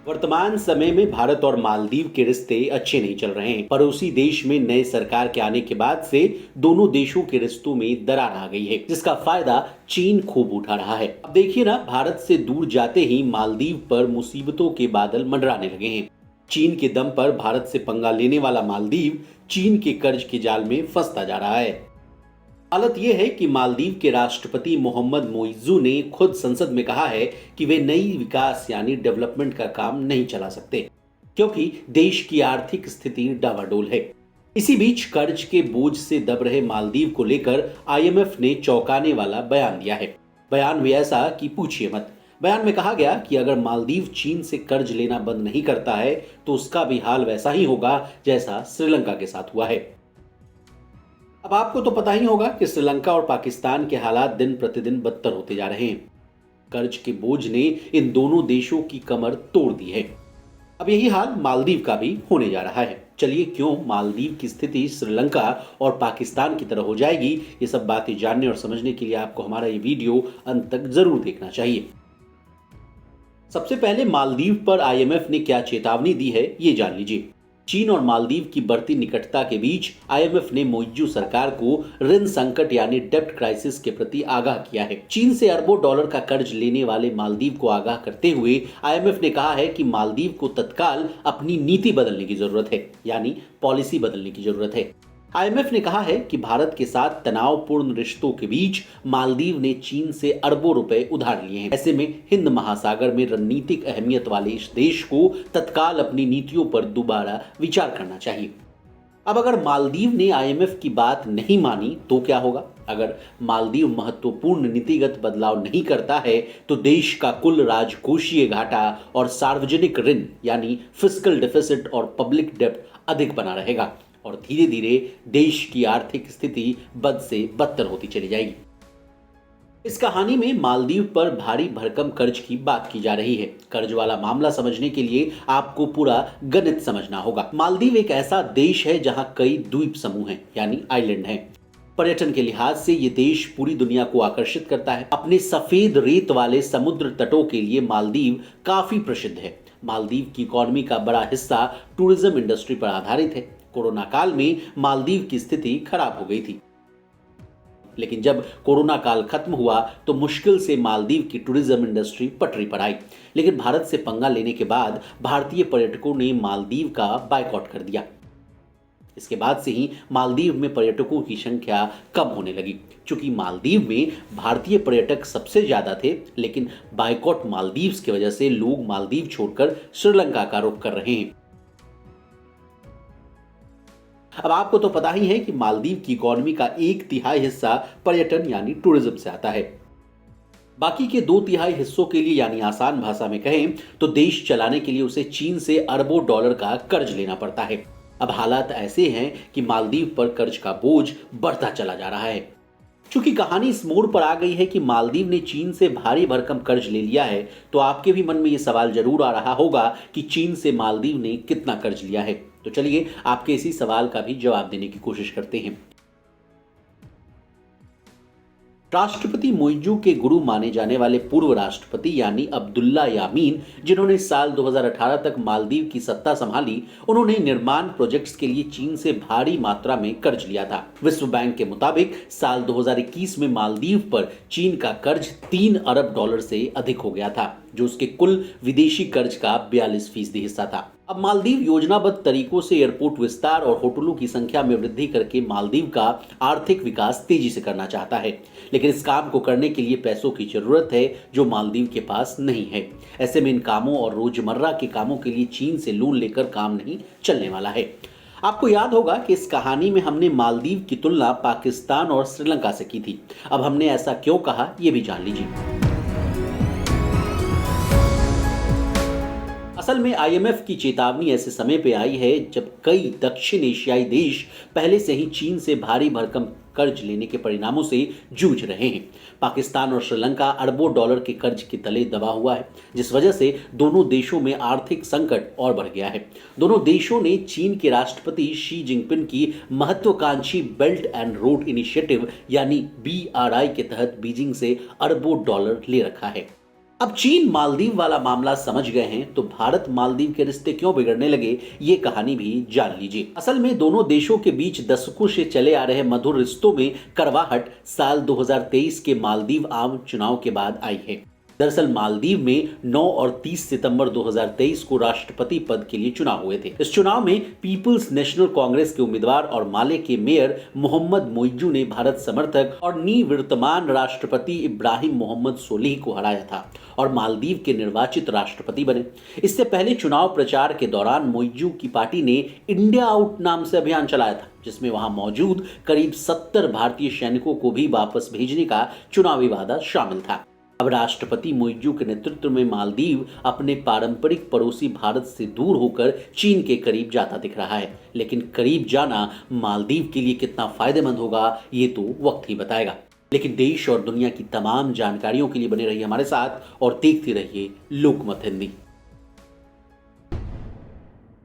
वर्तमान समय में भारत और मालदीव के रिश्ते अच्छे नहीं चल रहे हैं। पड़ोसी देश में नए सरकार के आने के बाद से दोनों देशों के रिश्तों में दरार आ गई है, जिसका फायदा चीन खूब उठा रहा है। अब देखिए ना, भारत से दूर जाते ही मालदीव पर मुसीबतों के बादल मंडराने लगे हैं। चीन के दम पर भारत से पंगा लेने वाला मालदीव चीन के कर्ज के जाल में फंसता जा रहा है। हालत यह है कि मालदीव के राष्ट्रपति मोहम्मद मोइज़ू ने खुद संसद में कहा है कि वे नई विकास यानी डेवलपमेंट का काम नहीं चला सकते, क्योंकि देश की आर्थिक स्थिति डावाडोल है। इसी बीच कर्ज के बोझ से दब रहे मालदीव को लेकर आईएमएफ ने चौंकाने वाला बयान दिया है। बयान में ऐसा कि पूछिए मत। बयान में कहा गया कि अगर मालदीव चीन से कर्ज लेना बंद नहीं करता है तो उसका भी हाल वैसा ही होगा जैसा श्रीलंका के साथ हुआ है। अब आपको तो पता ही होगा कि श्रीलंका और पाकिस्तान के हालात दिन प्रतिदिन बदतर होते जा रहे हैं। कर्ज के बोझ ने इन दोनों देशों की कमर तोड़ दी है। अब यही हाल मालदीव का भी होने जा रहा है। चलिए, क्यों मालदीव की स्थिति श्रीलंका और पाकिस्तान की तरह हो जाएगी, ये सब बातें जानने और समझने के लिए आपको हमारा ये वीडियो अंत तक जरूर देखना चाहिए। सबसे पहले मालदीव पर आईएमएफ ने क्या चेतावनी दी है, ये जान लीजिए। चीन और मालदीव की बढ़ती निकटता के बीच आईएमएफ ने मोइज़ू सरकार को ऋण संकट यानी डेब्ट क्राइसिस के प्रति आगाह किया है। चीन से अरबों डॉलर का कर्ज लेने वाले मालदीव को आगाह करते हुए आईएमएफ ने कहा है कि मालदीव को तत्काल अपनी नीति बदलने की जरूरत है, यानी पॉलिसी बदलने की जरूरत है। आईएमएफ ने कहा है कि भारत के साथ तनावपूर्ण रिश्तों के बीच मालदीव ने चीन से अरबों रुपए उधार लिए हैं। ऐसे में हिंद महासागर में रणनीतिक अहमियत वाले इस देश को तत्काल अपनी नीतियों पर दोबारा विचार करना चाहिए। अब अगर मालदीव ने आईएमएफ की बात नहीं मानी तो क्या होगा? अगर मालदीव महत्वपूर्ण नीतिगत बदलाव नहीं करता है तो देश का कुल राजकोषीय घाटा और सार्वजनिक ऋण यानी फिस्कल डेफिसिट और पब्लिक डेब्ट अधिक बना रहेगा और धीरे धीरे देश की आर्थिक स्थिति बद से बदतर होती चली जाएगी। इस कहानी में मालदीव पर भारी भरकम कर्ज की बात की जा रही है। कर्ज वाला मामला समझने के लिए आपको पूरा गणित समझना होगा। मालदीव एक ऐसा देश है जहां कई द्वीप समूह हैं, यानी आइलैंड हैं। पर्यटन के लिहाज से ये देश पूरी दुनिया को आकर्षित करता है। अपने सफेद रेत वाले समुद्र तटों के लिए मालदीव काफी प्रसिद्ध है। मालदीव की इकोनॉमी का बड़ा हिस्सा टूरिज्म इंडस्ट्री पर आधारित है। कोरोना काल में मालदीव की स्थिति खराब हो गई थी, लेकिन जब कोरोना काल खत्म हुआ तो मुश्किल से मालदीव की टूरिज्म इंडस्ट्री पटरी पर आई। लेकिन भारत से पंगा लेने के बाद भारतीय पर्यटकों ने मालदीव का बायकॉट कर दिया। इसके बाद से ही मालदीव में पर्यटकों की संख्या कम होने लगी। चूंकि मालदीव में भारतीय पर्यटक सबसे ज्यादा थे, लेकिन बायकॉट मालदीव्स की वजह से लोग मालदीव छोड़कर श्रीलंका का रुख कर रहे हैं। अब आपको तो पता ही है कि मालदीव की इकोनॉमी का 1/3 हिस्सा पर्यटन यानी टूरिज्म से आता है। बाकी के 2/3 हिस्सों के लिए, यानी आसान भाषा में कहें तो देश चलाने के लिए उसे चीन से अरबों डॉलर का कर्ज लेना पड़ता है। अब हालात ऐसे हैं कि मालदीव पर कर्ज का बोझ बढ़ता चला जा रहा है। चूंकि कहानी इस मोड़ पर आ गई है कि मालदीव ने चीन से भारी भरकम कर्ज ले लिया है, तो आपके भी मन में यह सवाल जरूर आ रहा होगा कि चीन से मालदीव ने कितना कर्ज लिया है। तो चलिए आपके इसी सवाल का भी जवाब देने की कोशिश करते हैं। राष्ट्रपति मोइज़ू के गुरु माने जाने वाले पूर्व राष्ट्रपति यानी अब्दुल्ला यामीन, जिन्होंने साल 2018 तक मालदीव की सत्ता संभाली, उन्होंने निर्माण प्रोजेक्ट्स के लिए चीन से भारी मात्रा में कर्ज लिया था। विश्व बैंक के मुताबिक साल 2021 में मालदीव पर चीन का कर्ज 3 अरब डॉलर से अधिक हो गया था, जो उसके कुल विदेशी कर्ज का 42% हिस्सा था। अब मालदीव योजनाबद्ध तरीकों से एयरपोर्ट विस्तार और होटलों की संख्या में वृद्धि करके मालदीव का आर्थिक विकास तेजी से करना चाहता है, लेकिन इस काम को करने के लिए पैसों की जरूरत है जो मालदीव के पास नहीं है। ऐसे में इन कामों और रोजमर्रा के कामों के लिए चीन से लोन लेकर काम नहीं चलने वाला है। आपको याद होगा कि इस कहानी में हमने मालदीव की तुलना पाकिस्तान और श्रीलंका से की थी। अब हमने ऐसा क्यों कहा, यह भी जान लीजिए। असल में आईएमएफ की चेतावनी ऐसे समय पे आई है जब कई दक्षिण एशियाई देश पहले से ही चीन से भारी भरकम कर्ज लेने के परिणामों से जूझ रहे हैं। पाकिस्तान और श्रीलंका अरबों डॉलर के कर्ज के तले दबा हुआ है, जिस वजह से दोनों देशों में आर्थिक संकट और बढ़ गया है। दोनों देशों ने चीन के राष्ट्रपति शी जिनपिंग की महत्वाकांक्षी बेल्ट एंड रोड इनिशिएटिव यानी BRI के तहत बीजिंग से अरबों डॉलर ले रखा है। अब चीन मालदीव वाला मामला समझ गए हैं तो भारत मालदीव के रिश्ते क्यों बिगड़ने लगे, ये कहानी भी जान लीजिए। असल में दोनों देशों के बीच दशकों से चले आ रहे मधुर रिश्तों में कड़वाहट साल 2023 के मालदीव आम चुनाव के बाद आई है। दरअसल मालदीव में 9 और 30 सितंबर 2023 को राष्ट्रपति पद के लिए चुनाव हुए थे। इस चुनाव में पीपुल्स नेशनल कांग्रेस के उम्मीदवार और माले के मेयर मोहम्मद मोइजू ने भारत समर्थक और निवर्तमान राष्ट्रपति इब्राहिम मोहम्मद सोलिह को हराया था और मालदीव के निर्वाचित राष्ट्रपति बने। इससे पहले चुनाव प्रचार के दौरान मोइजू की पार्टी ने इंडिया आउट नाम से अभियान चलाया था, जिसमें वहां मौजूद करीब 70 भारतीय सैनिकों को भी वापस भेजने का चुनावी वादा शामिल था। अब राष्ट्रपति मोइजू के नेतृत्व में मालदीव अपने पारंपरिक पड़ोसी भारत से दूर होकर चीन के करीब जाता दिख रहा है। लेकिन करीब जाना मालदीव के लिए कितना फायदेमंद होगा, ये तो वक्त ही बताएगा। लेकिन देश और दुनिया की तमाम जानकारियों के लिए बने रहिए हमारे साथ और देखते रहिए लोकमत हिंदी।